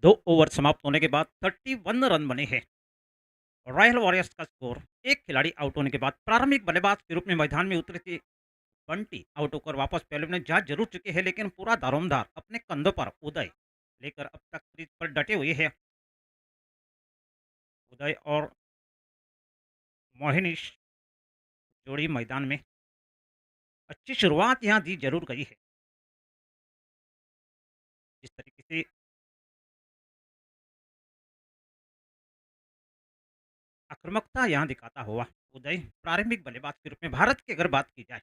2 over समाप्त होने के बाद 31 रन बने हैं। रॉयल वॉरियर्स का स्कोर। एक खिलाड़ी आउट होने के बाद प्रारंभिक बल्लेबाज के रूप में मैदान में उतरे थे बंटी आउट होकर वापस पहले में जा जरूर चुके हैं, लेकिन पूरा दारोमदार अपने कंधों पर उदय लेकर अब तक क्रीज पर डटे हुए हैं। उदय और मोहिनीश जोड़ी मैदान में अच्छी शुरुआत यहां दी जरूर गई है। जिस तरीके से आक्रामकता यहां दिखाता हुआ उदय प्रारंभिक बल्लेबाज के रूप में भारत की अगर बात की जाए,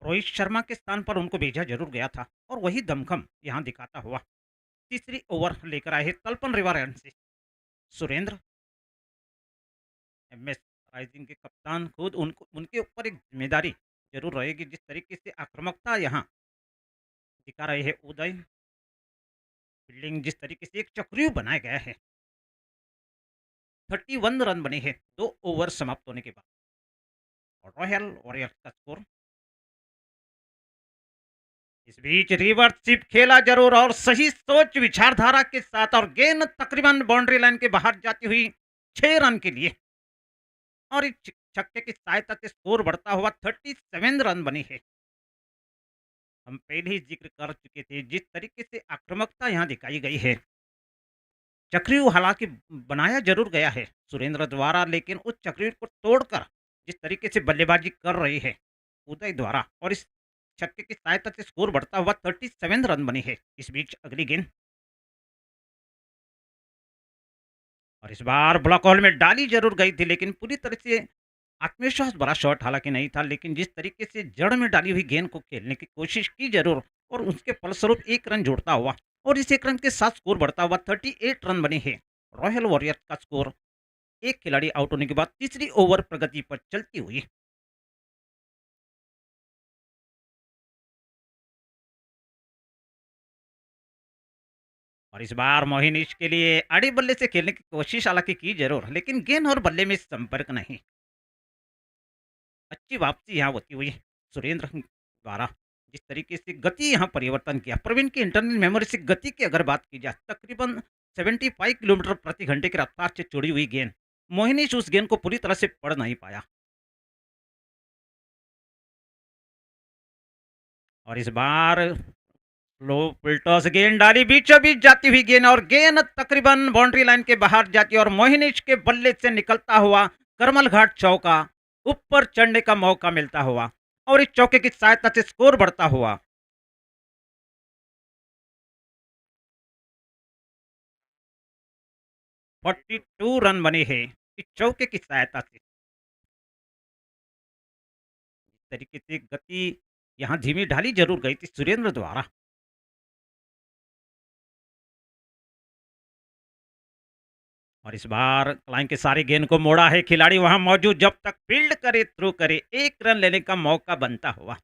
रोहित शर्मा के स्थान पर उनको भेजा जरूर गया था और वही दमखम यहां दिखाता हुआ तीसरी ओवर लेकर आए हैं तल्पन रिवार से सुरेंद्र। एमएस राइजिंग के कप्तान खुद उनको उनके ऊपर एक जिम्मेदारी जरूर रहेगी। जिस तरीके से आक्रामकता यहाँ दिखा रहे हैं उदय, फील्डिंग जिस तरीके से एक चक्रव्यूह बनाया गया है। 31 रन बने हैं 2 ओवर समाप्त होने के बाद और रॉयल वॉरियर्स का स्कोर। इस बीच रिवर्सशिप खेला जरूर और सही सोच विचारधारा के साथ और गेंद तकरीबन बाउंड्री लाइन के बाहर जाती हुई 6 रन के लिए और इस छक्के की सहायता से स्कोर बढ़ता हुआ 37 रन बने हैं। हम पहले ही जिक्र कर चुके थे जिस तरीके से आक्रामकता यहाँ दिखाई गई है। चक्रव्यूह हालांकि बनाया जरूर गया है सुरेंद्र द्वारा, लेकिन उस चक्रव्यूह को तोड़कर जिस तरीके से बल्लेबाजी कर रही है उदय द्वारा और इस छक्के की सहायता से स्कोर बढ़ता हुआ 37 रन बने हैं। इस बीच अगली गेंद और इस बार ब्लॉक होल में डाली जरूर गई थी, लेकिन पूरी तरह से आत्मविश्वास भरा शॉट हालांकि नहीं था, लेकिन जिस तरीके से जड़ में डाली हुई गेंद को खेलने की कोशिश की जरूर और उसके फलस्वरूप 1 रन जोड़ता हुआ और इस 1 रन के साथ स्कोर बढ़ता हुआ 38 रन बने हैं। रॉयल वॉरियर्स का स्कोर। एक खिलाड़ी आउट होने के बाद तीसरी ओवर प्रगति पर चलती हुई और इस बार मोहिनीश के लिए आड़े बल्ले से खेलने की कोशिश हालांकि की जरूर, लेकिन गेंद और बल्ले में संपर्क नहीं। अच्छी वापसी यहाँ होती हुई सुरेंद्र द्वारा जिस तरीके से गति यहाँ परिवर्तन किया प्रवीण की इंटरनल मेमोरी से गति की अगर बात की जाए तकरीबन 75 किलोमीटर प्रति घंटे की रफ्तार से चुड़ी हुई गेंद मोहिनीश उस गेंद को पूरी तरह से पढ़ नहीं पाया और इस बार लो पिल्टॉस गेंद डाली बीचों बीच जाती हुई गेंद और गेंद तकरीबन बाउंड्री लाइन के बाहर जाती और मोहिनीश के बल्ले से निकलता हुआ करमल घाट चौका ऊपर चढ़ने का मौका मिलता हुआ और इस चौके की सहायता से स्कोर बढ़ता हुआ 42 रन बने हैं इस चौके की सहायता से। इस तरीके से गति यहाँ धीमी ढाली जरूर गई थी सुरेंद्र द्वारा और इस बार क्लाइंट के सारे गेंद को मोड़ा है खिलाड़ी वहां मौजूद जब तक फील्ड करे थ्रो करे 1 रन लेने का मौका बनता हुआ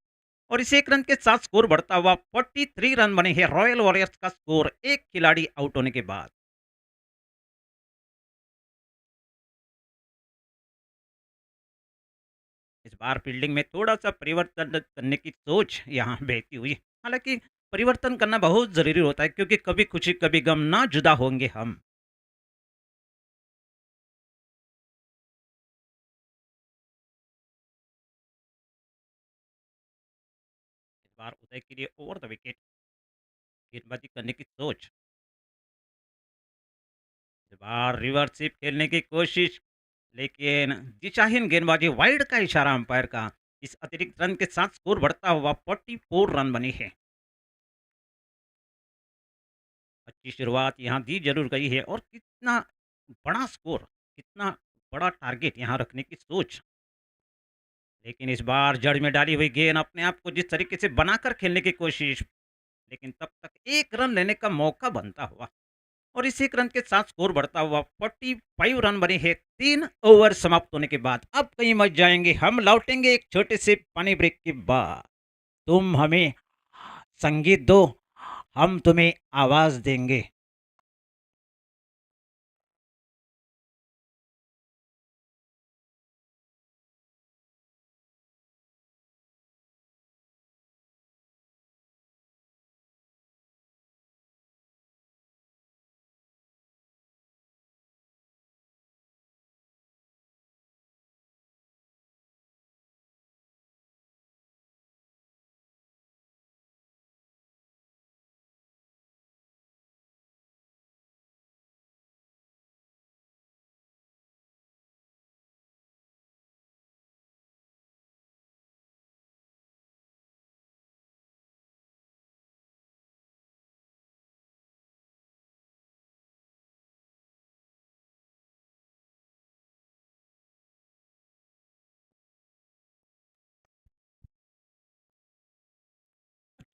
और इस 1 रन के साथ स्कोर बढ़ता हुआ 43 रन बने हैं रॉयल वॉरियर्स का स्कोर एक खिलाड़ी आउट होने के बाद। इस बार फील्डिंग में थोड़ा सा परिवर्तन करने की सोच यहाँ बहती हुई, हालांकि परिवर्तन करना बहुत जरूरी होता है क्योंकि कभी खुशी कभी गम ना जुदा होंगे हम। इस बार उदय के लिए ओवर द विकेट गेंदबाजी करने की सोच। इस बार रिवर्सिप खेलने की कोशिश, लेकिन दिशाहीन गेंदबाजी वाइड का इशारा अंपायर का। इस अतिरिक्त रन के साथ स्कोर बढ़ता हुआ 44 रन बने हैं। अच्छी शुरुआत यहाँ दी जरूर गई है और कितना बड़ा स्कोर, कितना बड़ा टारगेट यहाँ रखने की सोच, लेकिन इस बार जड़ में डाली हुई गेंद अपने आप को जिस तरीके से बनाकर खेलने की कोशिश, लेकिन तब तक 1 रन लेने का मौका बनता हुआ और इस 1 रन के साथ स्कोर बढ़ता हुआ 45 रन बने हैं 3 ओवर समाप्त होने के बाद। अब कहीं मच जाएंगे, हम लौटेंगे एक छोटे से पानी ब्रेक के बाद। तुम हमें संगीत दो, हम तुम्हें आवाज देंगे।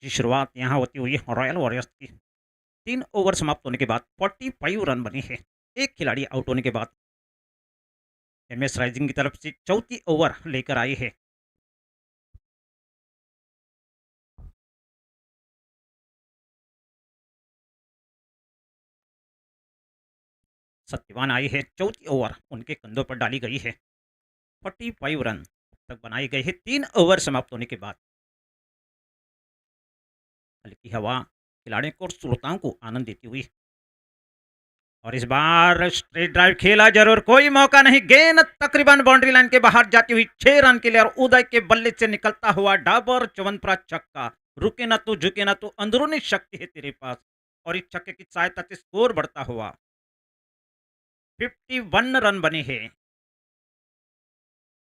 जी शुरुआत यहाँ होती हुई रॉयल वॉरियर्स की। 3 ओवर समाप्त होने के बाद 45 रन बने हैं। एक खिलाड़ी आउट होने के बाद एमएस राइजिंग की तरफ से चौथी ओवर लेकर आई है। सत्यवान आई है, चौथी ओवर उनके कंधों पर डाली गई है। 45 रन अब तक बनाए गए हैं 3 ओवर समाप्त होने के बाद। हल्की हवा खिलाड़ियों को और श्रोताओं को आनंद देती हुई। और इस बार स्ट्रेट ड्राइव खेला जरूर, कोई मौका नहीं, गेंद तकरीबन बाउंड्री लाइन के बाहर जाती हुई 6 रन के लिए। और उदय के बल्ले से निकलता हुआ डाबर चवनप्रा छक्का। रुके ना तू झुके ना तू, अंदरूनी शक्ति है तेरे पास। और इस छक्के की सहायता से स्कोर बढ़ता हुआ 51 रन बने हैं।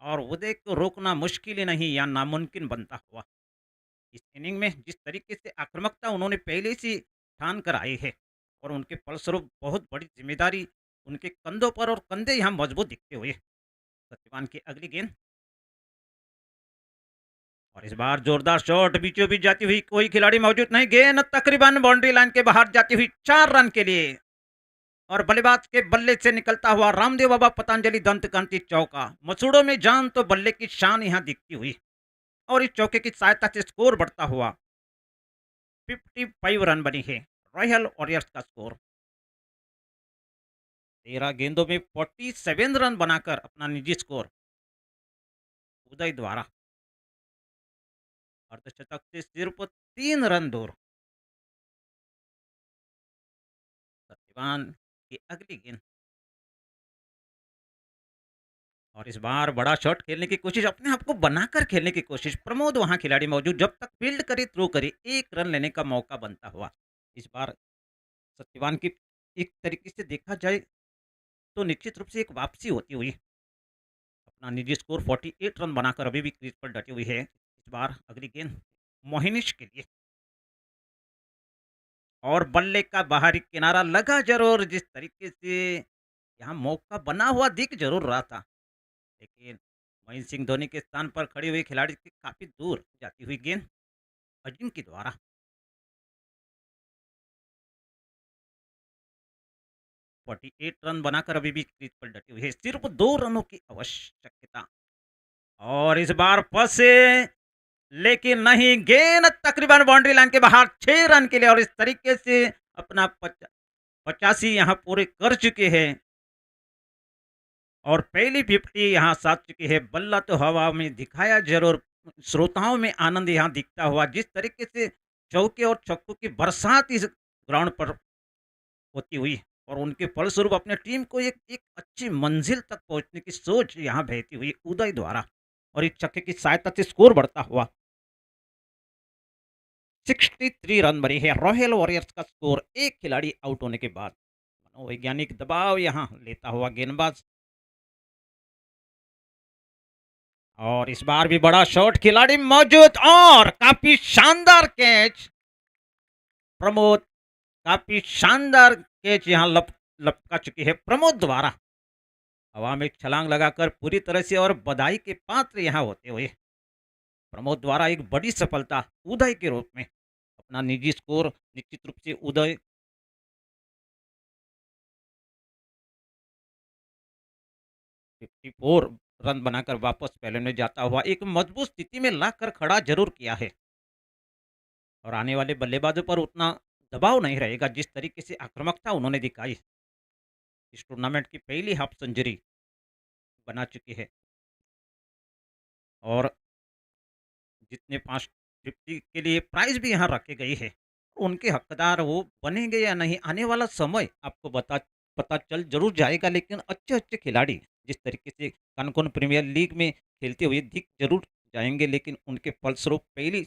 और उदय को रोकना मुश्किल ही नहीं या नामुमकिन बनता हुआ। इस इनिंग में जिस तरीके से आक्रामकता उन्होंने पहले से ठान कर आई है और उनके फलस्वरूप बहुत बड़ी जिम्मेदारी उनके कंधों पर और कंधे यहाँ मजबूत दिखते हुए। सत्यवान की अगली गेंद और इस बार जोरदार शॉट बीचों बीच जाती हुई, कोई खिलाड़ी मौजूद नहीं, गेंद तकरीबन बाउंड्री लाइन के बाहर जाती हुई 4 रन के लिए। और बल्लेबाज के बल्ले से निकलता हुआ रामदेव बाबा पतंजलि दंत कांति चौका। मसूड़ों में जान तो बल्ले की शान यहाँ दिखती हुई। और इस चौके की सहायता से स्कोर बढ़ता हुआ 55 रन बनी है। रॉयल वॉरियर्स का स्कोर 13 गेंदों में 47 रन बनाकर अपना निजी स्कोर उदय द्वारा अर्धशतक से सिर्फ 3 रन दूर। सत्यवान की अगली गेंद और इस बार बड़ा शॉट खेलने की कोशिश, अपने आप को बनाकर खेलने की कोशिश। प्रमोद वहां खिलाड़ी मौजूद, जब तक फील्ड करे थ्रो करे 1 रन लेने का मौका बनता हुआ। इस बार सत्यवान की एक तरीके से देखा जाए तो निश्चित रूप से एक वापसी होती हुई। अपना निजी स्कोर 48 रन बनाकर अभी भी क्रीज पर डटी हुई है। इस बार अगली गेंद मोहिनिश के लिए और बल्ले का बाहरी किनारा लगा जरूर, जिस तरीके से यहाँ मौका बना हुआ दिख जरूर रहा था, लेकिन महेंद्र सिंह धोनी के स्थान पर खड़ी हुई खिलाड़ी से काफी दूर जाती हुई गेंद अजिंक्य द्वारा 48 रन बनाकर अभी भी क्रीज पर डटी हुई है। सिर्फ 2 रनों की आवश्यकता। और इस बार फंसे, लेकिन नहीं, गेंद तकरीबन बाउंड्री लाइन के बाहर 6 रन के लिए। और इस तरीके से अपना 85 यहाँ पूरे कर चुके हैं और पहली 50 यहाँ साध चुकी है। बल्ला तो हवा में दिखाया जरूर, श्रोताओं में आनंद यहाँ दिखता हुआ। जिस तरीके से चौके और छक्कों की बरसात इस ग्राउंड पर होती हुई और उनके फलस्वरूप अपने टीम को एक एक अच्छी मंजिल तक पहुंचने की सोच यहाँ बहती हुई उदय द्वारा। और इस छक्के की सहायता से स्कोर बढ़ता हुआ 63 रन बने हैं। रॉयल वॉरियर्स का स्कोर एक खिलाड़ी आउट होने के बाद। मनोवैज्ञानिक दबाव यहाँ लेता हुआ गेंदबाज और इस बार भी बड़ा शॉट, खिलाड़ी मौजूद और काफी शानदार कैच। प्रमोद, काफी शानदार कैच यहाँ लपका चुकी है प्रमोद द्वारा। हवा में छलांग लगाकर पूरी तरह से और बधाई के पात्र यहाँ होते हुए प्रमोद द्वारा एक बड़ी सफलता उदय के रूप में। अपना निजी स्कोर निश्चित रूप से उदय 54 रन बनाकर वापस पहले में जाता हुआ एक मजबूत स्थिति में लाकर खड़ा जरूर किया है। और आने वाले बल्लेबाजों पर उतना दबाव नहीं रहेगा जिस तरीके से आक्रामकता उन्होंने दिखाई। इस टूर्नामेंट की पहली हाफ सेंचुरी बना चुकी है और जितने 550 के लिए प्राइज भी यहाँ रखे गई है, उनके हकदार वो बनेंगे या नहीं, आने वाला समय आपको पता चल जरूर जाएगा। लेकिन अच्छे अच्छे खिलाड़ी जिस तरीके से कनकन प्रीमियर लीग में खेलते हुए दिख जरूर जाएंगे, लेकिन उनके फलस्वरूप पहली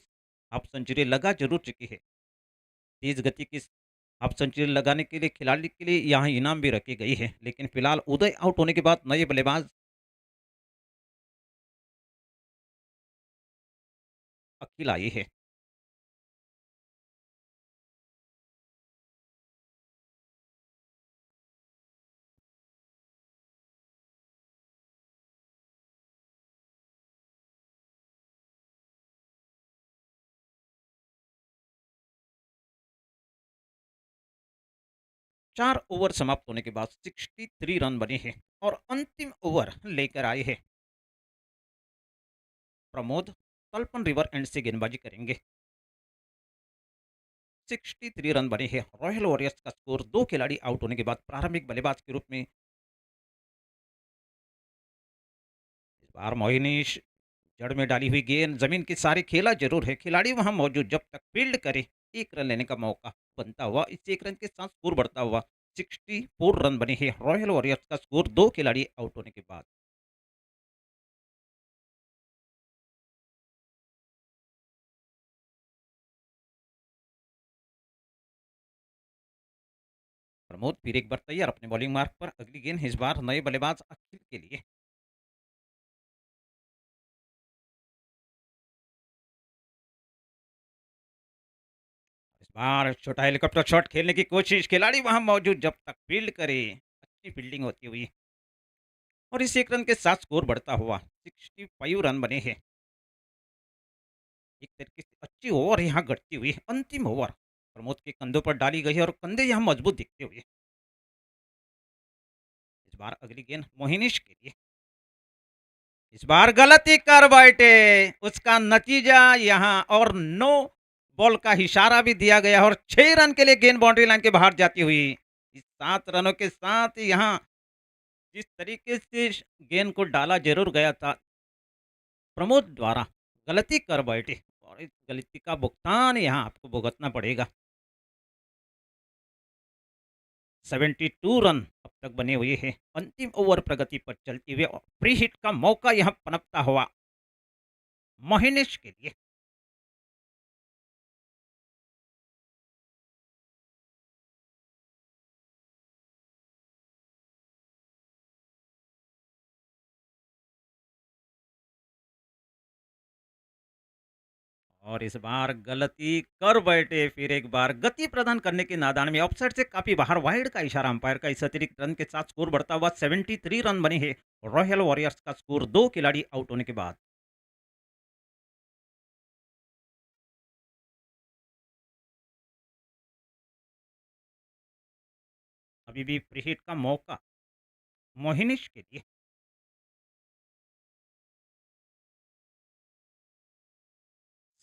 हाफ सेंचुरी लगा जरूर चुकी है। तेज गति की हाफ सेंचुरी लगाने के लिए खिलाड़ी के लिए यहाँ इनाम भी रखी गई है। लेकिन फिलहाल उदय आउट होने के बाद नए बल्लेबाज अखिल आई है। 4 ओवर समाप्त होने के बाद 63 रन बने हैं और अंतिम ओवर लेकर आए हैं प्रमोद। तलपन रिवर एंड से गेंदबाजी करेंगे। 63 रन बने हैं। रॉयल वॉरियर्स का स्कोर, 2 खिलाड़ी आउट होने के बाद प्रारंभिक बल्लेबाज के रूप में इस बार मोइनीश। जड़ में डाली हुई गेंद जमीन की सारी खेला जरूर है, खिलाड़ी वहां मौजूद जब तक फील्ड करे 1 रन लेने का मौका बनता हुआ, इस 1 रन के साथ स्कोर बढ़ता हुआ 64 रन बने हैं। रॉयल वॉरियर्स का स्कोर, 2 खिलाड़ी आउट होने के बाद। प्रमोद फिर एक बार तैयार अपने बॉलिंग मार्क पर। अगली गेंद इस बार नए बल्लेबाज अखिल के लिए। इस बार छोटा हेलीकॉप्टर शॉट खेलने की कोशिश, खिलाड़ी वहां मौजूद जब तक फील्ड करे, अच्छी फील्डिंग होती हुई और इस 1 रन के साथ स्कोर बढ़ता हुआ 65 रन बने हैं। एक तरीके से अच्छी ओवर यहाँ घटती हुई अंतिम ओवर प्रमोद के कंधों पर डाली गई है और कंधे यहाँ मजबूत दिखते हुए। इस बार अगली गेंद मोहिनीश के लिए। इस बार गलती कर बैठे, उसका नतीजा यहाँ और नो बॉल का इशारा भी दिया गया और 6 रन के लिए गेंद बाउंड्री लाइन के बाहर जाती हुई। इस 7 रनों के साथ यहाँ जिस तरीके से गेंद को डाला जरूर गया था प्रमोद द्वारा, गलती कर बैठे और इस गलती का भुगतान यहाँ आपको भुगतना पड़ेगा। 72 रन अब तक बने हुए हैं। अंतिम ओवर प्रगति पर चलते हुए फ्री हिट का मौका यहां पनपता हुआ मोहिनिश के लिए। और इस बार गलती कर बैठे, फिर एक बार गति प्रदान करने के नादान में ऑफसाइड से काफी बाहर, वाइड का इशारा अंपायर का। इस अतिरिक्त रन के साथ स्कोर बढ़ता हुआ 73 रन बने हैं। रॉयल वॉरियर्स का स्कोर, 2 खिलाड़ी आउट होने के बाद। अभी भी फ्री हिट का मौका मोहिनिश के लिए।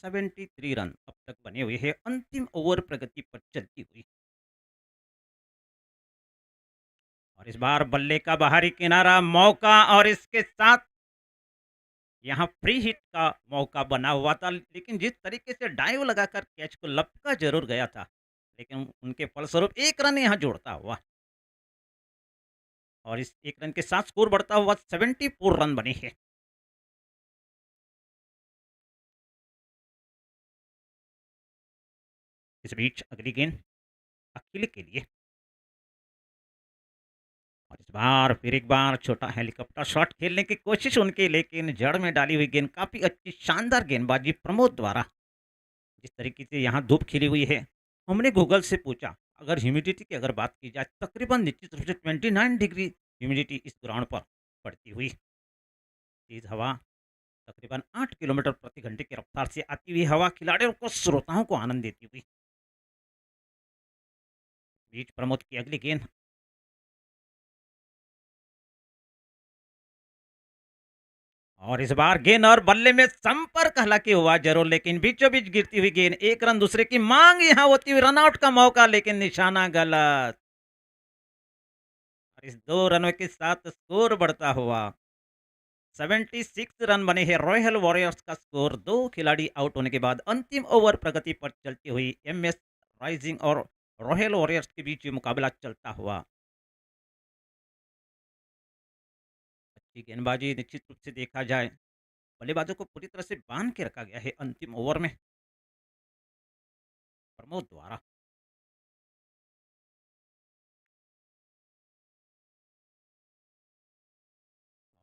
73 रन अब तक बने हुए हैं। अंतिम ओवर प्रगति पर चलती हुई और इस बार बल्ले का बाहरी किनारा मौका और इसके साथ यहाँ फ्री हिट का मौका बना हुआ था, लेकिन जिस तरीके से डाइव लगाकर कैच को लपका जरूर गया था, लेकिन उनके फलस्वरूप 1 रन यहाँ जोड़ता हुआ और इस 1 रन के साथ स्कोर बढ़ता हुआ 74 रन बने हैं। इस बीच अगली गेंद अखिल के लिए और इस बार फिर एक बार छोटा हेलीकॉप्टर शॉट खेलने की कोशिश उनकी, लेकिन जड़ में डाली हुई गेंद, काफी अच्छी शानदार गेंदबाजी प्रमोद द्वारा। जिस तरीके से यहाँ धूप खिली हुई है, हमने गूगल से पूछा, अगर ह्यूमिडिटी की अगर बात की जाए, तकरीबन निश्चित रूप से 29 डिग्री ह्यूमिडिटी इस ग्राउंड पर पड़ती हुई। तेज हवा तकरीबन 8 किलोमीटर प्रति घंटे की रफ्तार से आती हुई हवा खिलाड़ियों को, श्रोताओं को आनंद देती हुई। बीच प्रमोद की अगली गेंद और इस बार गेंद और बल्ले में संपर्क हालांकि हुआ जरूर, लेकिन बीचों बीच गिरती हुई गेंद, 1 रन दूसरे की मांग यहां होती हुई, रनआउट का मौका, लेकिन निशाना गलत और इस 2 रनों के साथ स्कोर बढ़ता हुआ 76 रन बने हैं। रॉयल वॉरियर्स का स्कोर, 2 खिलाड़ी आउट होने के बाद अंतिम ओवर प्रगति पर चलती हुई एमएस राइजिंग और रॉयल वॉरियर्स के बीच ये मुकाबला चलता हुआ। अच्छी गेंदबाजी निश्चित रूप से देखा जाए, बल्लेबाजों को पूरी तरह से बांध के रखा गया है अंतिम ओवर में प्रमोद द्वारा।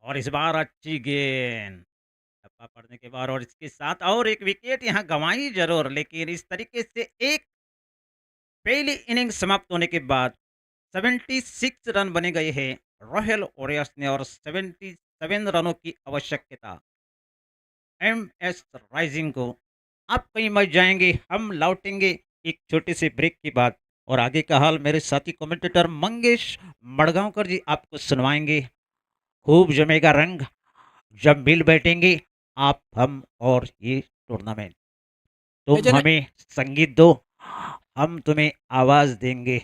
और इस बार अच्छी गेंद टप्पा पड़ने के बाद और इसके साथ और एक विकेट यहाँ गंवाई जरूर, लेकिन इस तरीके से एक पहली इनिंग समाप्त होने के बाद 76 रन बने गए हैं रॉयल वॉरियर्स ने और 77 रनों की आवश्यकता एमएस राइजिंग को। आप कहीं मत जाएंगे, हम लौटेंगे एक छोटे से ब्रेक के बाद। और आगे का हाल मेरे साथी कमेंटेटर मंगेश मड़गांवकर जी आपको सुनवाएंगे। खूब जमेगा रंग जब मिल बैठेंगे आप, हम और ये टूर्नामेंट। तुम हमें संगीत दो, हम तुम्हें आवाज देंगे।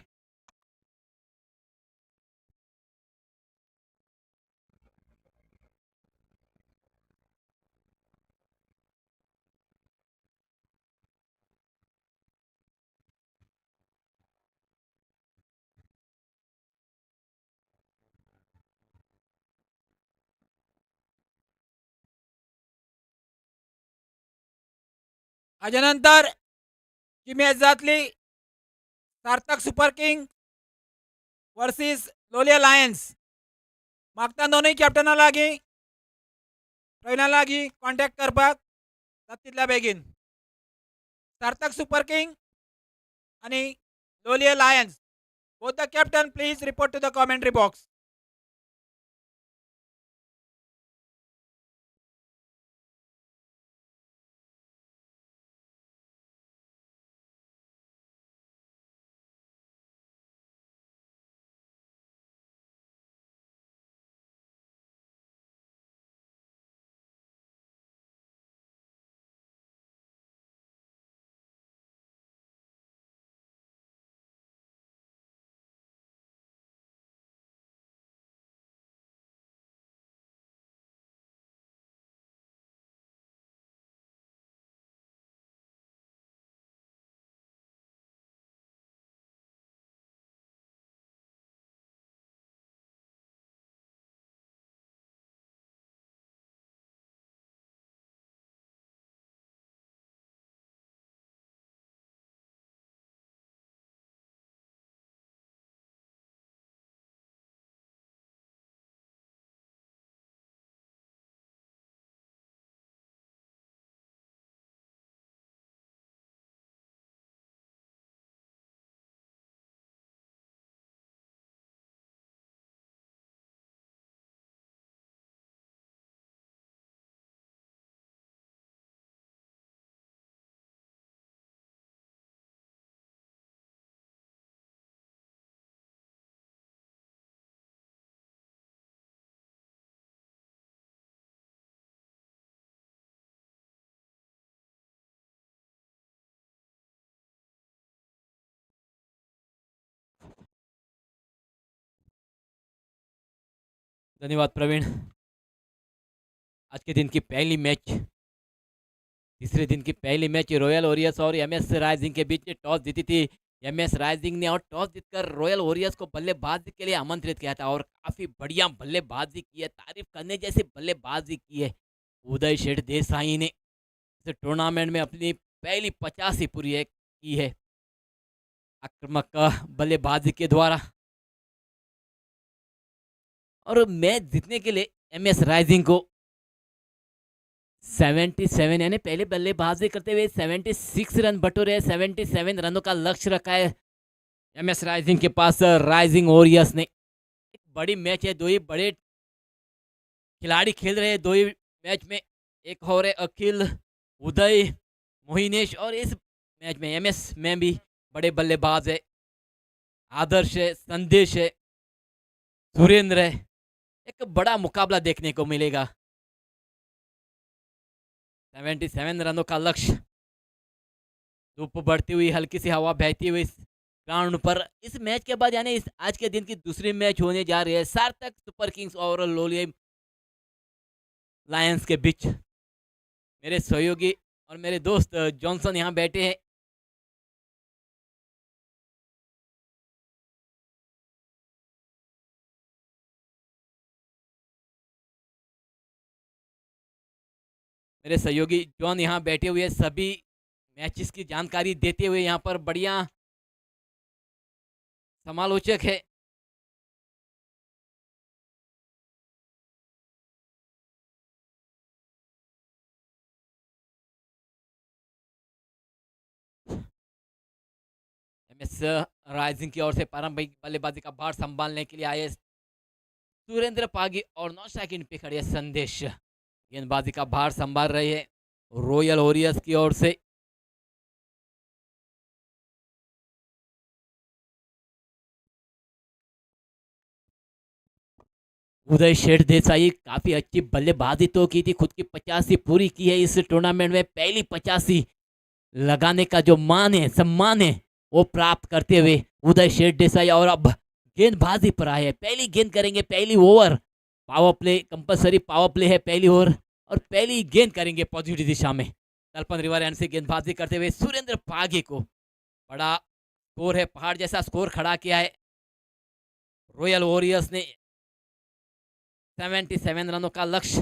याच्यानंतर जी मॅच जातली सार्थक सुपर किंग वर्सेस लोलिया लायन्स, मागता दोनूय कॅप्टना लागीं ट्रेना लागीं कॉन्टॅक्ट करपाक तितल्या बेगीन सार्थक सुपर किंग आणि लोलिया Lions, both the captain please report to the commentary box. धन्यवाद प्रवीण। आज के दिन की पहली मैच, तीसरे दिन की पहली मैच रॉयल वॉरियर्स और एमएस राइजिंग के बीच टॉस जीती थी एमएस राइजिंग ने, और टॉस जीतकर रॉयल वॉरियर्स को बल्लेबाजी के लिए आमंत्रित किया था और काफी बढ़िया बल्लेबाजी की है, तारीफ करने जैसी बल्लेबाजी की है उदय शेठ देसाई ने। इस टूर्नामेंट में अपनी पहली 85 पूरी की है आक्रामक बल्लेबाजी के द्वारा, और मैच जीतने के लिए एमएस राइजिंग को 77 यानी पहले बल्लेबाजी करते हुए 76 रन बटोरे, 77 रनों का लक्ष्य रखा है एमएस राइजिंग के पास। राइजिंग वॉरियर्स ने एक बड़ी मैच है, दो ही बड़े खिलाड़ी खेल रहे हैं दो ही मैच में, एक हो रहे अखिल, उदय, मोहिनेश, और इस मैच में एमएस में भी बड़े बल्लेबाज है, आदर्श है, संदेश है, सुरेंद्र है। एक बड़ा मुकाबला देखने को मिलेगा। 77 रनों का लक्ष्य, धूप बढ़ती हुई, हल्की सी हवा बहती हुई ग्राउंड पर। इस मैच के बाद यानी इस आज के दिन की दूसरी मैच होने जा रही है सार्थक सुपर किंग्स और लोलिया लायंस के बीच। मेरे सहयोगी और मेरे दोस्त जॉनसन यहाँ बैठे हैं। मेरे सहयोगी जॉन यहाँ बैठे हुए, सभी मैचेस की जानकारी देते हुए यहाँ पर बढ़िया समालोचक है। एमएस राइजिंग की ओर से पारंपरिक बल्लेबाजी का भार संभालने के लिए आए सुरेंद्र पागी और नौशाकिन पे खड़े संदेश गेंदबाजी का भार संभाल रहे हैं रॉयल वॉरियर्स की ओर से। उदय शेठ देसाई काफी अच्छी बल्लेबाजी तो की थी, खुद की 85 पूरी की है इस टूर्नामेंट में। पहली 85 लगाने का जो मान है, सम्मान है, वो प्राप्त करते हुए उदय शेठ देसाई। और अब गेंदबाजी पर आए हैं, पहली गेंद करेंगे, पहली over power play, compulsory power play है पहली ओवर, और पहली गेंद करेंगे पॉजिटिव दिशा में। तलपन रिवर एंड से गेंदबाजी करते हुए सुरेंद्र पागे को बड़ा स्कोर है, पहाड़ जैसा स्कोर खड़ा किया है रॉयल वॉरियर्स ने। 77 रनों का लक्ष्य।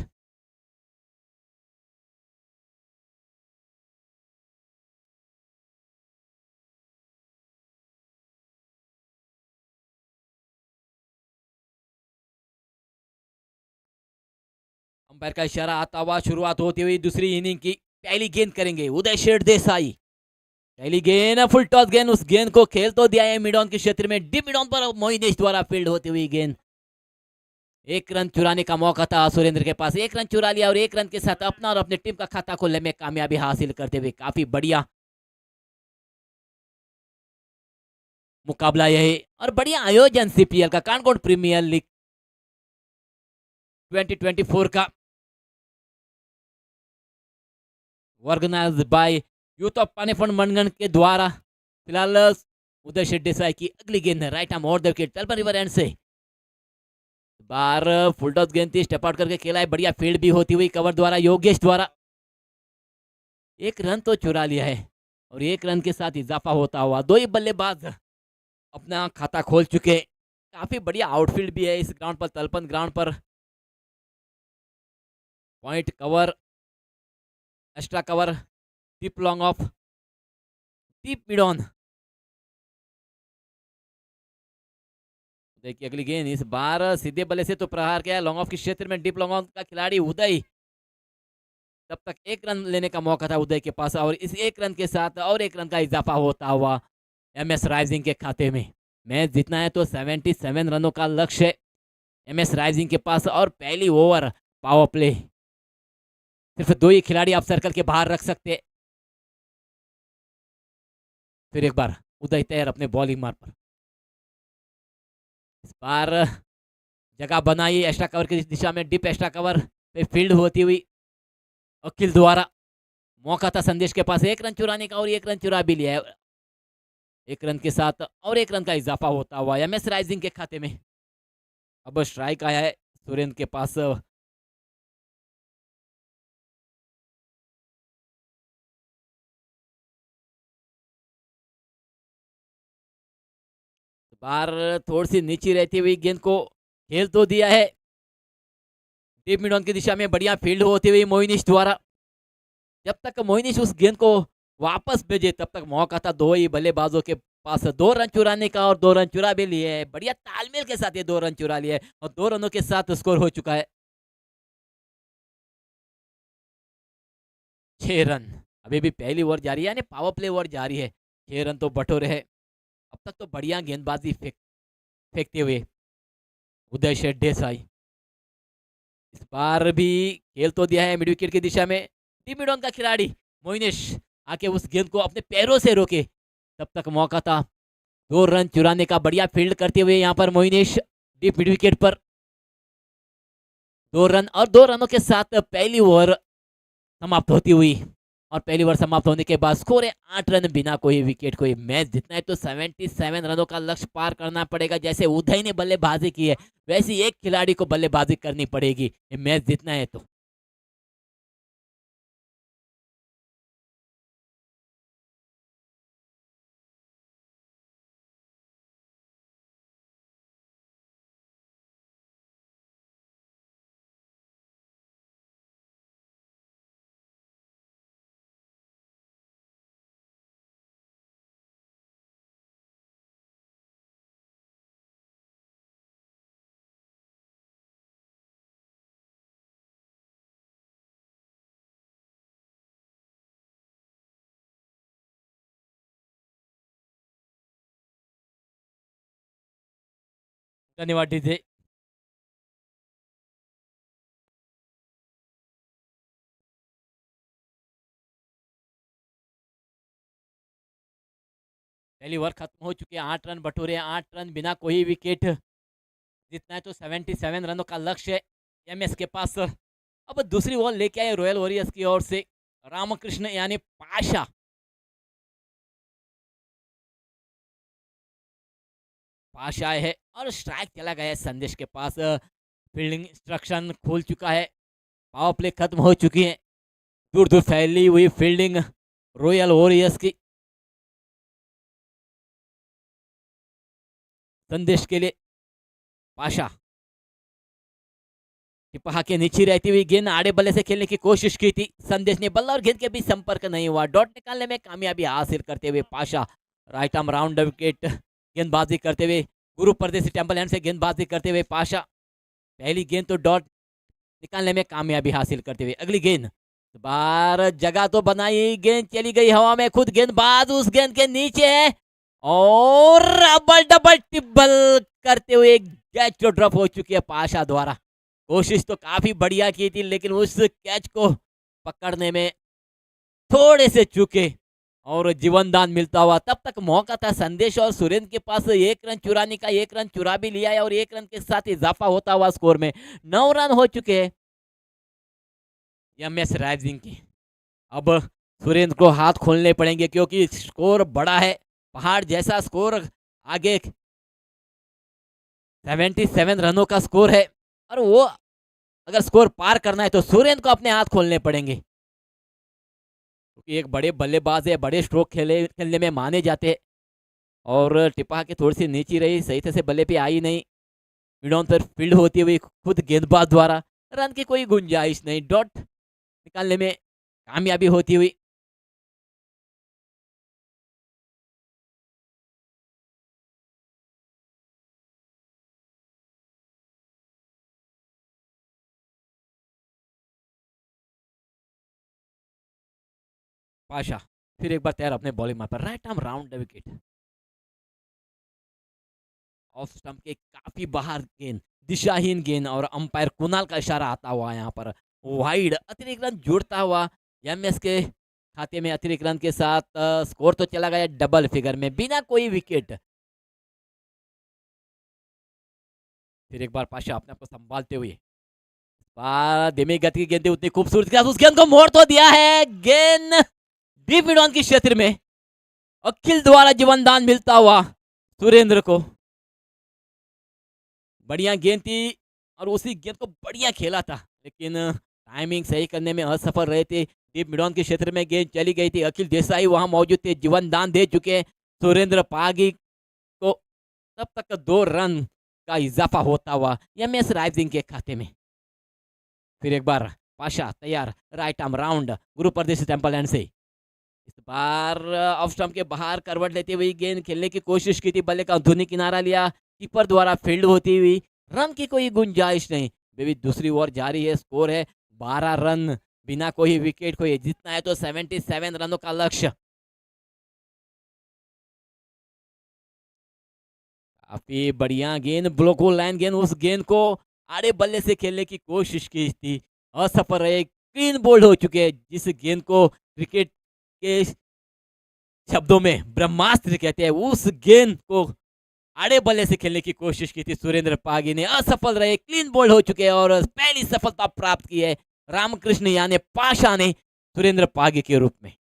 अंपायर का इशारा आता हुआ शुरुआत होती हुई दूसरी इनिंग की। पहली गेंद करेंगे उदय शेठ देसाई। पहली गेंद, फुल टॉस गेंद, उस गेंद को खेल तो दिया है मिड ऑन के क्षेत्र में, डीप मिड ऑन पर मोइनेश द्वारा फील्ड होती हुई गेंद। एक रन चुराने का मौका था सुरेंद्र के पास, एक रन चुरा लिया और एक रन के साथ अपना और अपने टीम का खाता खोलने में कामयाबी हासिल करते हुए काफी बढ़िया मुकाबला यह है और बढ़िया आयोजन सीपीएल का, कानकोट प्रीमियर लीग 2024 का, ऑर्गेनाइज्ड बाय यूथ ऑफ पानीफंड मनगढ़ के द्वारा। फिलहाल उदय शेठ देसाई की अगली गेंद है, right arm over the wicket, तलपन रिवर एंड से। बार फुल टॉस गेंद थी, स्टेप आउट करके खेला है, बढ़िया फील्ड भी होती हुई कवर द्वारा, योगेश द्वारा। एक रन तो चुरा लिया है और एक रन के साथ इजाफा होता हुआ दो ही बल्लेबाज अपना खाता खोल चुके। काफी बढ़िया आउटफील्ड भी है इस ग्राउंड पर, तलपन ग्राउंड पर। Point cover, extra cover, deep long off, deep mid on. देखिए अगली गेंद, इस बार सीधे बल्ले से तो प्रहार किया लॉन्ग ऑफ के क्षेत्र में, डीप लॉन्ग ऑफ का खिलाड़ी उदय। तब तक एक रन लेने का मौका था उदय के पास और इस एक रन के साथ और एक रन का इजाफा होता हुआ एमएस राइजिंग के खाते में। मैच जीतना है तो 77 रनों का लक्ष्य है एमएस राइजिंग के पास। और पहली ओवर पावर प्ले, सिर्फ दो ही खिलाड़ी आप सर्कल के बाहर रख सकते हैं। फिर एक बार उदय तैयार अपने बॉलिंग मार पर, इस बार जगह बनाई एक्स्ट्रा कवर की दिशा में, डीप एक्स्ट्रा कवर पे फील्ड होती हुई अखिल द्वारा। मौका था संदेश के पास एक रन चुराने का और एक रन चुरा भी लिया है। एक रन के साथ और एक रन का इजाफा होता हुआ एमएस राइजिंग के खाते में। अब स्ट्राइक आया है सुरेंद्र के पास। बार थोड़ी सी नीचे रहती हुई गेंद को खेल तो दिया है डीप मिड ऑन की दिशा में, बढ़िया फील्ड होती हुई मोइनिश द्वारा। जब तक मोइनिश उस गेंद को वापस भेजे तब तक मौका था दो ही बल्लेबाजों के पास दो रन चुराने का और दो रन चुरा भी लिए है। बढ़िया तालमेल के साथ ये दो रन चुरा लिए और दो रनों के साथ स्कोर हो चुका है 6 रन। अभी भी पहली ओवर जारी है, यानी पावर प्ले ओवर जारी है। 6 रन तो बटोरे है अब तक तो बढ़िया गेंदबाजी फेंकते हुए उदय शेठ देसाई। इस बार भी खेल तो दिया है मिड विकेट की दिशा में, टीम मिड ऑन का खिलाड़ी मोइनेश आके उस गेंद को अपने पैरों से रोके। तब तक मौका था दो रन चुराने का, बढ़िया फील्ड करते हुए यहाँ पर मोइनेश डीप मिड विकेट पर। दो रन और दो रनों के साथ पहली ओवर समाप्त होती हुई और पहली ओवर समाप्त होने के बाद स्कोर है 8 रन बिना कोई विकेट को। मैच जितना है तो 77 रनों का लक्ष्य पार करना पड़ेगा। जैसे उदय ने बल्लेबाजी की है वैसी एक खिलाड़ी को बल्लेबाजी करनी पड़ेगी ये मैच जीतना है तो। धन्यवाद डीजे। पहली ओवर खत्म हो चुकी है, 8 रन बटोरे, 8 रन बिना कोई विकेट। जीतना है तो 77 रनों का लक्ष्य है एमएस के पास। अब दूसरी बॉल लेके आए रॉयल वॉरियर्स की ओर से रामकृष्ण यानी पाशा। पाशा है और स्ट्राइक चला गया है संदेश के पास। फील्डिंग इंस्ट्रक्शन खोल चुका है, पावर प्ले खत्म हो चुकी है। दूर दूर फैली हुई फील्डिंग रॉयल वॉरियर्स की। संदेश के लिए पाशा, टिपहा के नीचे रहती हुई गेंद आड़े बल्ले से खेलने की कोशिश की थी। संदेश ने बल्ला और गेंद के बीच संपर्क नहीं हुआ। डॉट निकालने में कामयाबी हासिल करते हुए Pasha right arm round wicket गेंदबाजी करते हुए गुरु परदेसी टेम्पल हैंड से गेंदबाजी करते हुए पाशा पहली गेंद तो डॉट निकालने में कामयाबी हासिल करते हुए। अगली गेंद बार जगह तो बनाई, गेंद चली गई हवा में, खुद गेंदबाज उस गेंद के नीचे है और डबल डबल टिब्बल करते हुए कैच तो ड्रॉप हो चुकी है पाशा द्वारा। कोशिश तो काफी बढ़िया की थी लेकिन उस कैच को पकड़ने में थोड़े से चूके और जीवन दान मिलता हुआ। तब तक मौका था संदेश और सुरेंद्र के पास 1 रन चुराने का, 1 रन चुरा भी लिया है और 1 रन के साथ इजाफा होता हुआ स्कोर में 9 रन हो चुके हैं एमएस राइजिंग की। अब सुरेंद्र को हाथ खोलने पड़ेंगे क्योंकि स्कोर बड़ा है। पहाड़ जैसा स्कोर आगे 77 रनों का स्कोर है और वो अगर स्कोर पार करना है तो सुरेंद्र को अपने हाथ खोलने पड़ेंगे क्योंकि एक बड़े बल्लेबाज है, बड़े स्ट्रोक खेलने में माने जाते हैं और टिपा के थोड़ी सी नीचे रही, सही से बल्ले पे आई नहीं। मिड ऑन पर फील्ड होती हुई खुद गेंदबाज द्वारा रन की कोई गुंजाइश नहीं। डॉट निकालने में कामयाबी होती हुई। पाशा फिर एक बार तैयार अपने बॉलिंग मार पर right arm round wicket off stump के काफी बाहर गेंद, दिशाहीन गेंद और अंपायर कुणाल का इशारा आता हुआ यहाँ पर वाइड। अतिरिक्त रन जुड़ता हुआ एमएस के खाते में अतिरिक्त रन के साथ स्कोर तो चला गया डबल फिगर में बिना कोई विकेट। फिर एक बार पाशा अपने आप को संभालते हुए धीमी गति की गेंद उतनी खूबसूरत उस गेंद को मोड़ तो दिया है। गेंद डीप मिड ऑन के क्षेत्र में अखिल द्वारा जीवन दान मिलता हुआ सुरेंद्र को। बढ़िया गेंद थी और उसी गेंद को बढ़िया खेला था लेकिन टाइमिंग सही करने में असफल रहे थे। डीप मिड ऑन के क्षेत्र में गेंद चली गई थी। अखिल देसाई वहां मौजूद थे, जीवन दान दे चुके हैं सुरेंद्र पागी को। तब तक 2 रन का इजाफा होता हुआ एमएस राइजिंग के खाते में। फिर एक बार पाशा तैयार, राइट आर्म राउंड गुरु परदेसी टेम्पल हैंड से। इस बार ऑफ स्टंप के बाहर करवट लेते हुए गेंद खेलने की कोशिश की थी, बल्ले का धुनी किनारा लिया, कीपर द्वारा फील्ड होती हुई रन की कोई गुंजाइश नहीं। बेबी दूसरी ओवर जारी है, स्कोर है 12 रन बिना कोई विकेट को। जीतना है तो 77 रनों का लक्ष्य। काफी बढ़िया गेंद, ब्लॉको लाइन गेंद, उस गेंद को आड़े बल्ले से खेलने की कोशिश की थी, असफल रहे, क्लीन बोल्ड हो चुके हैं। जिस गेंद को क्रिकेट के शब्दों में ब्रह्मास्त्र कहते हैं, उस गेंद को आड़े बल्ले से खेलने की कोशिश की थी सुरेंद्र पागी ने, असफल रहे, क्लीन बोल्ड हो चुके हैं और पहली सफलता प्राप्त की है रामकृष्ण यानी पाशा ने सुरेंद्र पागी के रूप में।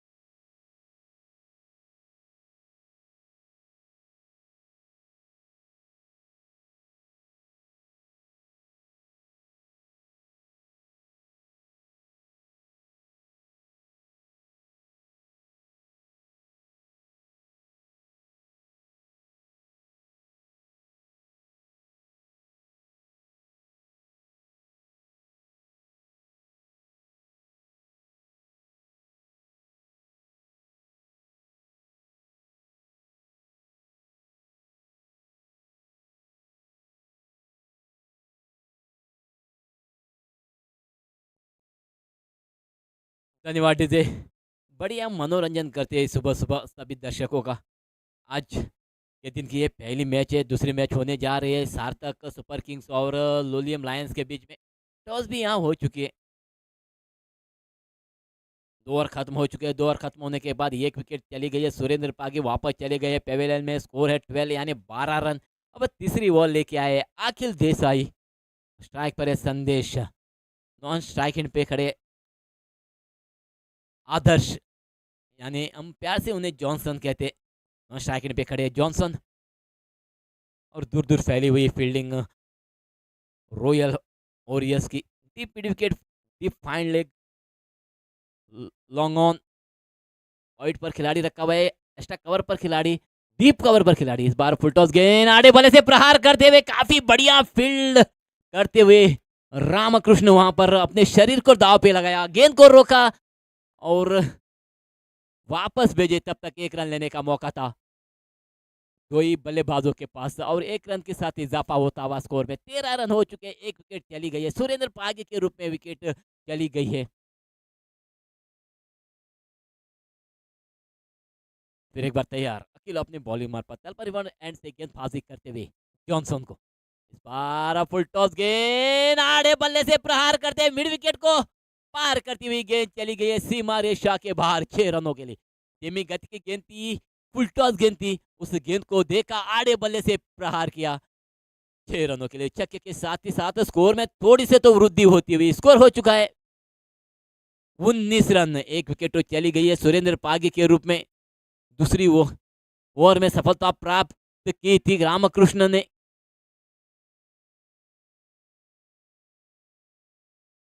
धन्यवाद डीजे, बढ़िया मनोरंजन करते हैं सुबह सुबह सभी दर्शकों का। आज के दिन की ये पहली मैच है, दूसरी मैच होने जा रही है सार्थक सुपर किंग्स और लोलियम लायंस के बीच में। टॉस भी यहाँ हो चुकी है, 2 ओवर खत्म हो चुके हैं। 2 ओवर खत्म होने के बाद 1 विकेट चली गई है। सुरेंद्र पागी वापस चले गए पेवेलियन में, स्कोर है 12 यानी 12 रन अब तीसरी बॉल लेके आए अखिल देसाई। स्ट्राइक पर है संदेश। नॉन स्ट्राइक एंड पे खड़े आदर्श, यानी हम प्यार से उन्हें जॉनसन कहते। नॉन स्ट्राइक एंड पे खड़े जॉनसन और दूर दूर फैली हुई फील्डिंग रॉयल वॉरियर्स की। Deep mid wicket, deep fine leg, long on, wide पर खिलाड़ी रखा हुआ है, एक्स्ट्रा कवर पर खिलाड़ी, डीप कवर पर खिलाड़ी। इस बार फुल टॉस गेंद आड़े बल्ले से प्रहार करते हुए काफी बढ़िया फील्ड करते हुए रामकृष्ण वहां पर अपने शरीर को दाव पे लगाया, गेंद को रोका और वापस भेजे। तब तक एक रन लेने का मौका था दो ही बल्लेबाजों के पास और एक रन के साथ इजाफा होता हुआ स्कोर में 13 रन हो चुके हैं। एक विकेट चली गई है, सुरेंद्र पागी के रूप में विकेट चली गई है। फिर एक बार तैयार अकेला अपने बॉलिंग मार्फत तल परिवहन एंड से गेंदबाजी करते हुए जॉनसन को। इस बार फुल टॉस गेंद आड़े बल्ले से प्रहार करते हुए मिड विकेट को पार करती हुई गेंद चली गई है सीमा रेखा के बाहर 6 रनों के लिए। धीमी गति की गेंद थी, फुल टॉस गेंद थी, उस गेंद को देखा, आड़े बल्ले से प्रहार किया 6 रनों के लिए। छक्के के साथ ही साथ स्कोर में थोड़ी से तो वृद्धि होती हुई स्कोर हो चुका है 19 रन। एक विकेट तो चली गई है सुरेंद्र पागी के रूप में। दूसरी ओवर में सफलता प्राप्त की थी रामकृष्ण ने।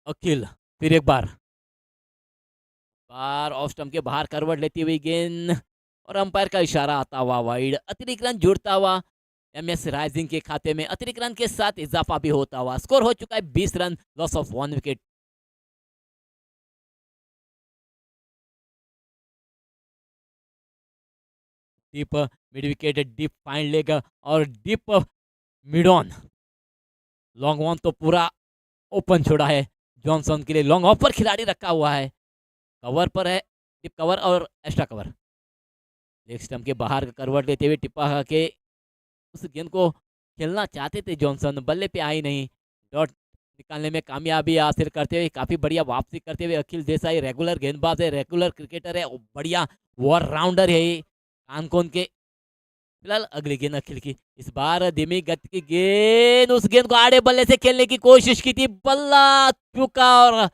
अखिल फिर एक बार ऑफ स्टंप के बाहर करवट लेती हुई गेंद और अंपायर का इशारा आता हुआ वाइड। अतिरिक्त रन जुड़ता हुआ एमएस राइजिंग के खाते में, अतिरिक्त रन के साथ इजाफा भी होता हुआ स्कोर हो चुका है 20 run, loss of 1 wicket. Deep mid wicket, deep fine leg और deep mid on. Long on तो पूरा ओपन छोड़ा है जॉनसन के लिए। लॉन्ग ऑफ पर खिलाड़ी रखा हुआ है, कवर पर है, डीप कवर और एक्स्ट्रा कवर। लेग स्टंप के बाहर का करवट लेते हुए टिप्पा के उस गेंद को खेलना चाहते थे जॉनसन, बल्ले पे आई नहीं। डॉट निकालने में कामयाबी हासिल करते हुए काफी बढ़िया वापसी करते हुए अखिल देसाई रेगुलर गेंदबाज है, रेगुलर क्रिकेटर है, बढ़िया ऑलराउंडर है ये कानकोन के। फिलहाल अगली गेंद अखिल की। इस बार धीमी गति की गेंद, उस गेंद को आड़े बल्ले से खेलने की कोशिश की थी, बल्ला चुका और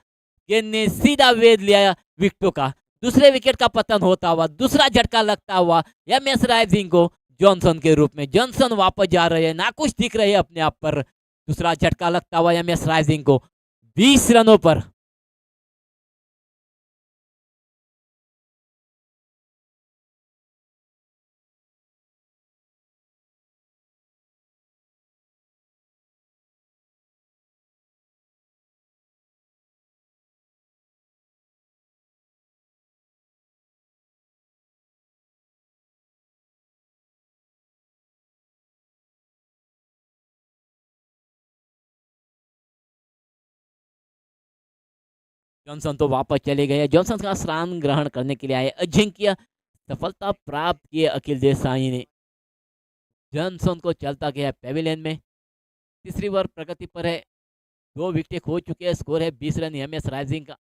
गेंद ने सीधा वेध लिया विकेटों का। दूसरे विकेट का पतन होता हुआ, दूसरा झटका लगता हुआ एमएस राइजिंग को जॉनसन के रूप में। जॉनसन वापस जा रहे हैं, ना कुछ दिख रहे हैं अपने आप पर। दूसरा झटका लगता हुआ एमएस राइजिंग को 20 रनों पर। जॉनसन तो वापस चले गए। जॉनसन का स्थान ग्रहण करने के लिए आए अजिंक्य। सफलता प्राप्त किए अखिल देसाई ने। जॉनसन को चलता गया पेविलियन में। तीसरी ओवर प्रगति पर है, 2 विकेट खो चुके हैं, स्कोर है 20 रन एमएस राइजिंग का।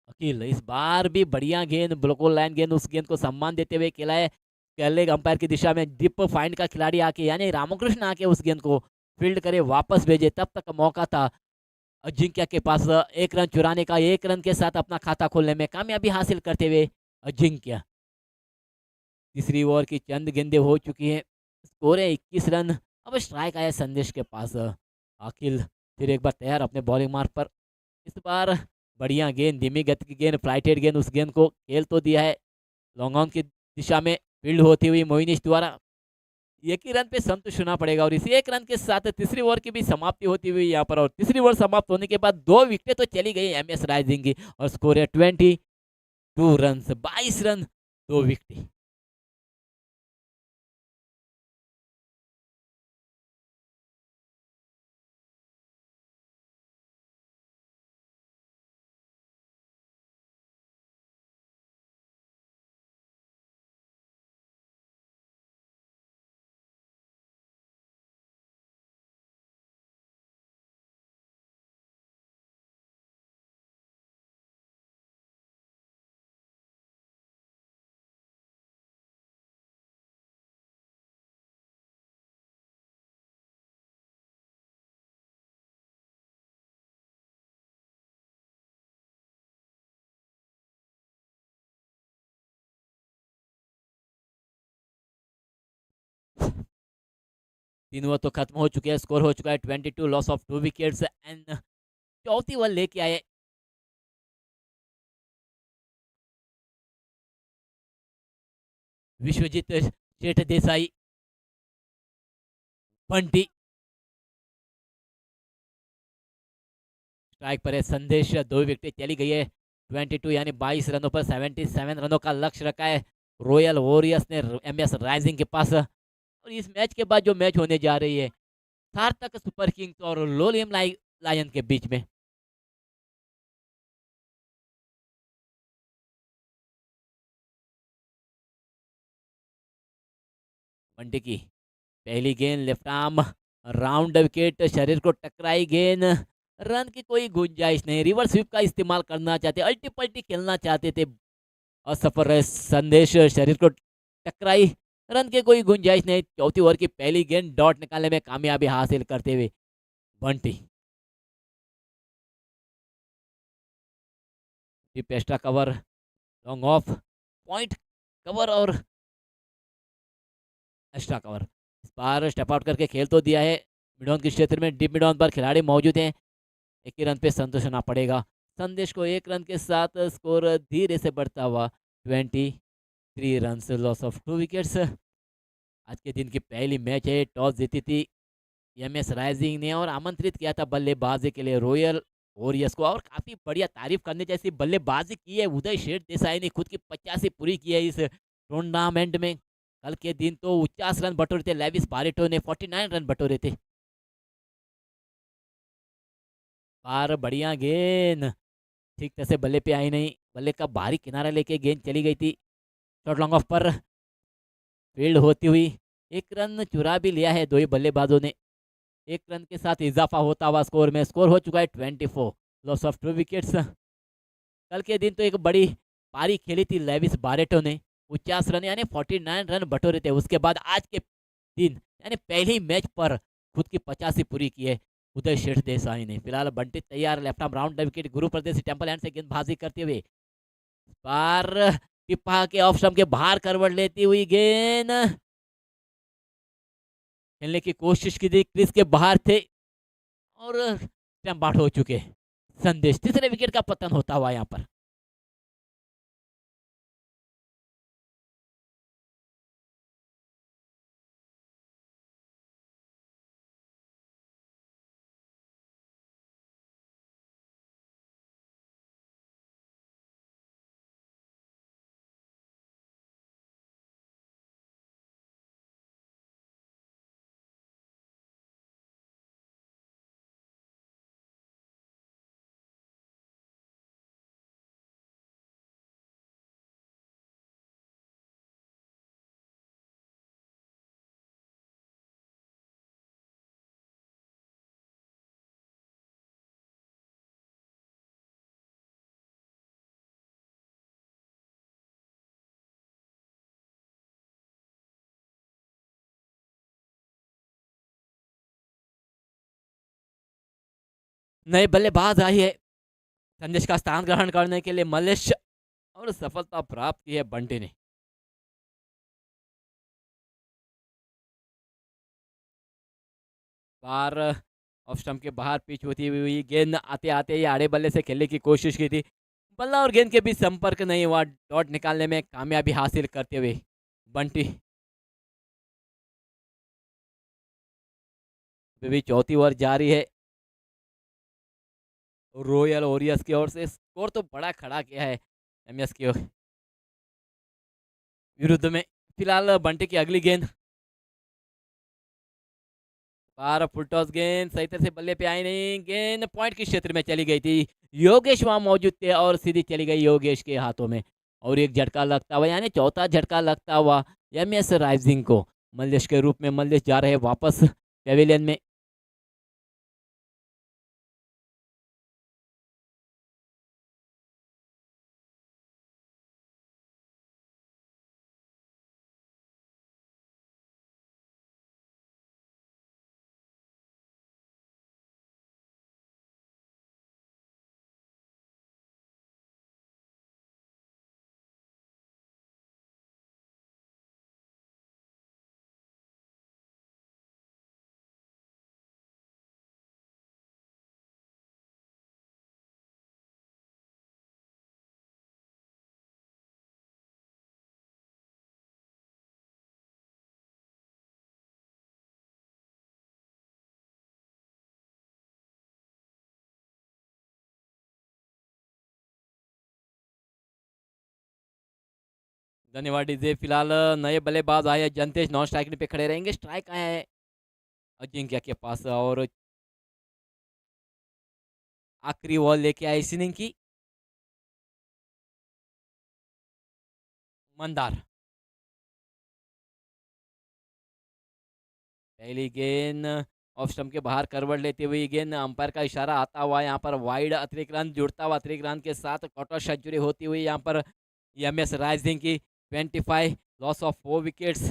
अखिल इस बार भी बढ़िया गेंद, ब्लोकोल लाइन गेंद, उस गेंद को सम्मान देते हुए खेला है पहले अंपायर की दिशा में। डिप फाइंड का खिलाड़ी आके यानी रामकृष्ण आके उस गेंद को फील्ड करे, वापस भेजे। तब तक मौका था अजिंक्य के पास एक रन चुराने का। एक रन के साथ अपना खाता खोलने में कामयाबी हासिल करते हुए अजिंक्य। तीसरी ओवर की चंद गेंदें हो चुकी है, स्कोर है 21 रन। अब स्ट्राइक आया संदेश के पास। अखिल फिर एक बार तैयार अपने बॉलिंग मार्ग पर। इस बार बढ़िया गेंद, धीमी गति की गेंद, फ्लाइटेड गेंद, उस गेंद को खेल तो दिया है लॉन्ग ऑन की दिशा में फील्ड होती हुई मोइनिश द्वारा। एक ही रन पे संतुष्ट होना पड़ेगा और इसी एक रन के साथ तीसरी ओवर की भी समाप्ति होती हुई यहाँ पर। और तीसरी ओवर समाप्त होने के बाद 2 विकेट तो चली गई एमएस राइजिंग की और स्कोर है 22 रन, 22 रन, 2 विकेट। 3 ओवर तो खत्म हो चुके हैं, स्कोर हो चुका है 22, लॉस ऑफ 2 विकेट्स एंड चौथी ओवर लेके आए विश्वजीत शेठ देसाई। बंटी स्ट्राइक पर है, संदेश 2 विकेट चली गई है। 22 यानी 22 रनों पर 77 रनों का लक्ष्य रखा है रॉयल वॉरियर्स ने एमएस राइजिंग के पास। और इस मैच के बाद जो मैच होने जा रही है सार्थक सुपर किंग्स और लोलियम लायन के बीच में, बंटी की पहली गेंद लेफ्ट आर्म राउंड विकेट, शरीर को टकराई गेंद, रन की कोई गुंजाइश नहीं। रिवर्स स्वीप का इस्तेमाल करना चाहते, अल्टी पल्टी खेलना चाहते थे, असफल रहे। संदेश शरीर को टकराई, रन की कोई गुंजाइश नहीं। चौथी ओवर की पहली गेंद डॉट निकालने में कामयाबी हासिल करते हुए बंटी पेस्टा cover, long off, point cover और एक्स्ट्रा कवर। इस बार स्टेप आउट करके खेल तो दिया है। मिडॉन के क्षेत्र में डीप मिडॉन पर खिलाड़ी मौजूद हैं, एक ही रन पे संतोष होना पड़ेगा। संदेश को 1 रन के साथ स्कोर धीरे से बढ़ता हुआ 23 रन, लॉस ऑफ 2 विकेट्स। आज के दिन की पहली मैच है, टॉस जीती थी एमएस राइजिंग ने और आमंत्रित किया था बल्लेबाजी के लिए रॉयल वॉरियर्स को, और काफी बढ़िया तारीफ करने जैसी बल्लेबाजी की है उदय शेठ देसाई ने। खुद की 85 पूरी की है इस टूर्नामेंट में। कल के दिन तो 49 रन बटोरे थे, लेविस बारेटो ने 49 रन बटोरे थे। बार बढ़िया गेंद ठीक तरह से बल्ले पे आई नहीं, बल्ले का बाहरी किनारा लेके गेंद चली गई थी। शॉर्ट लॉन्ग ऑफ पर फील्ड होती हुई 1 रन चुरा भी लिया है दो ही बल्लेबाजों ने। 1 रन के साथ इजाफा होता हुआ स्कोर में, स्कोर हो चुका है 24, लॉस ऑफ 2 विकेट्स। कल के दिन तो एक बड़ी पारी खेली थी लेविस बारेटो ने, 50 रन यानी 49 रन बटोरे थे। उसके बाद आज के दिन यानी पहले ही मैच पर खुद की 85 पूरी की है उदय शेठ देसाई ने। फिलहाल बंटी तैयार, लेफ्ट आर्म राउंड विकेट, गुरु प्रदेश टेम्पल हैंड से गेंदबाजी करते हुए बार टिप्पा के ऑफ स्टंप के बाहर करवट लेती हुई गेंद खेलने की कोशिश की थी, क्रीज के बाहर थे और स्टंप आउट हो चुके। संदेश तीसरे विकेट का पतन होता हुआ यहाँ पर। नए बल्लेबाज आई है संदेश का स्थान ग्रहण करने के लिए मलेश, और सफलता प्राप्त की है बंटी ने। बार ऑफ स्टंप के बाहर पिच होती हुई गेंद आते आते ही आड़े बल्ले से खेलने की कोशिश की थी, बल्ला और गेंद के बीच संपर्क नहीं हुआ, डॉट निकालने में कामयाबी हासिल करते हुए बंटी अभी भी चौथी ओवर जारी है। रॉयल वॉरियर्स की ओर से स्कोर तो बड़ा खड़ा किया है एमएस के विरुद्ध में। फिलहाल बंटी की अगली गेंद, बार फुल टॉस गेंद सही तरह से बल्ले पे आई नहीं, गेंद पॉइंट के क्षेत्र में चली गई थी। योगेश वहां मौजूद थे और सीधी चली गई योगेश के हाथों में, और एक झटका लगता हुआ यानी चौथा झटका लगता हुआ एमएस राइजिंग को। मल्लेश के रूप में मल्लेश जा रहे वापस पेविलियन में। धन्यवाद डीजे। फिलहाल नए बल्लेबाज आए हैं, जंतेश नॉन स्ट्राइक पे खड़े रहेंगे। स्ट्राइक आया है अजिंक्य के पास और आखिरी बॉल लेके आए इस इनिंग की मंदार। पहली गेंद ऑफ स्टंप के बाहर करवट लेते हुए गेंद, अंपायर का इशारा आता हुआ यहाँ पर वाइड अतिरिक्त रन जुड़ता हुआ, अतिरिक्त रन के साथ क्वार्टर सेंचुरी होती हुई यहाँ पर एमएस राइजिंग की 25, लॉस ऑफ 4 विकेट्स।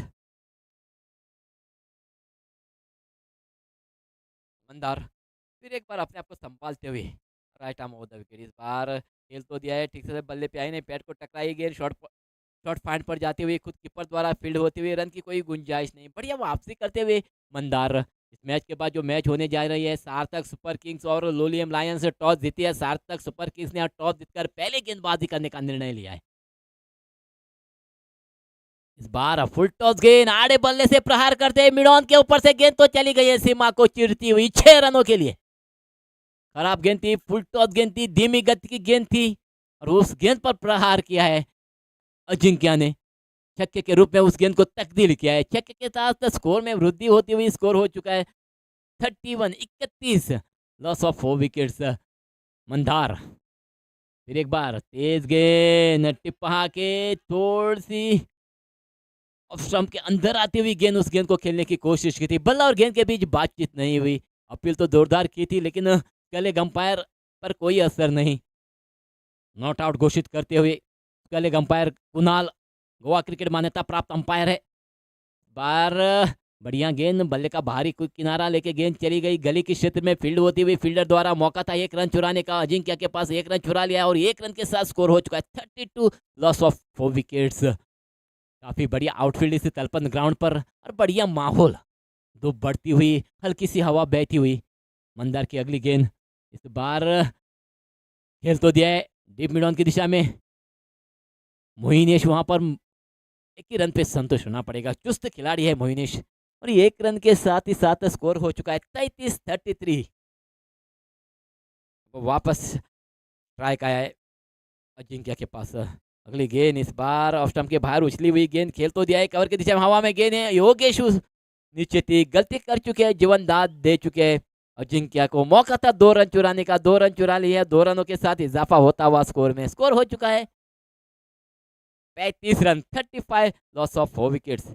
मंदार फिर एक बार अपने आप को संभालते हुए right arm over the wicket. इस बार खेल तो दिया है ठीक से, बल्ले पे आई नहीं, पैड को टकराई गेंद, शॉर्ट पॉइंट पर जाते हुए खुद कीपर द्वारा फील्ड होते हुए रन की कोई गुंजाइश नहीं। बढ़िया वापसी करते हुए मंदार। इस मैच के बाद जो मैच होने जा रही है, सार्थक सुपर किंग्स और लोलियम लायंस टॉस जीती है। सार्थक सुपर किंग्स ने टॉस जीतकर पहले गेंदबाजी करने का निर्णय लिया है। इस बार फुल टॉस गेंद, आड़े बल्ले से प्रहार करते मिड ऑन के ऊपर से गेंद तो चली गई है सीमा को चिरती हुई 6 रनों के लिए। खराब गेंद थी, फुल टॉस गेंद थी, धीमी गति की गेंद थी और उस गेंद पर प्रहार किया है अजिंक्य ने। छक्के के रूप में उस गेंद को तब्दील किया है। छक्के के साथ स्कोर में वृद्धि होती हुई स्कोर हो चुका है 31-31, लॉस ऑफ 4 विकेट्स। मंदार फिर एक बार तेज गेंद, टिप्पा के थोड़ी सी ऑफ स्टंप के अंदर आती हुई गेंद, उस गेंद को खेलने की कोशिश की थी। बल्ला और गेंद के बीच बातचीत नहीं हुई। अपील तो जोरदार की थी लेकिन कले अंपायर पर कोई असर नहीं। नॉट आउट घोषित करते हुए कले अंपायर कुणाल गोवा क्रिकेट मान्यता प्राप्त अंपायर है। बार बढ़िया गेंद, बल्ले का बाहरी किनारा लेके गेंद चली गई, गली के क्षेत्र में फील्ड होती हुई फील्डर द्वारा मौका था 1 रन चुराने का। अजिंक्य के पास 1 रन चुरा लिया और 1 रन के साथ स्कोर हो चुका है 32, लॉस ऑफ 4 विकेट्स। काफी बढ़िया आउटफील्ड इस तलपन ग्राउंड पर और बढ़िया माहौल, धूप बढ़ती हुई, हल्की सी हवा बहती हुई। मंदार की अगली गेंद, इस बार खेल तो दिया है डीप मिड ऑन की दिशा में। मोहिनेश वहां पर 1 ही रन पे संतुष्ट होना पड़ेगा, चुस्त खिलाड़ी है मोहिनेश और 1 रन के साथ ही साथ स्कोर हो चुका है 33-33। वापस स्ट्राइक आया है अजिंक्य के पास। अगली गेंद, इस बार ऑफ स्टंप के बाहर उछली हुई गेंद, खेल तो दिया है कवर की दिशा में, हवा में गेंद है। योगेश नीचे थी, गलती कर चुके हैं, जीवन दाद दे चुके हैं अजिंक्य को। मौका था 2 रन चुराने का, 2 रन चुरा लिया। 2 रनों के साथ इजाफा होता हुआ स्कोर में, स्कोर हो चुका है 35 रन, 35, लॉस ऑफ 4 विकेट्स।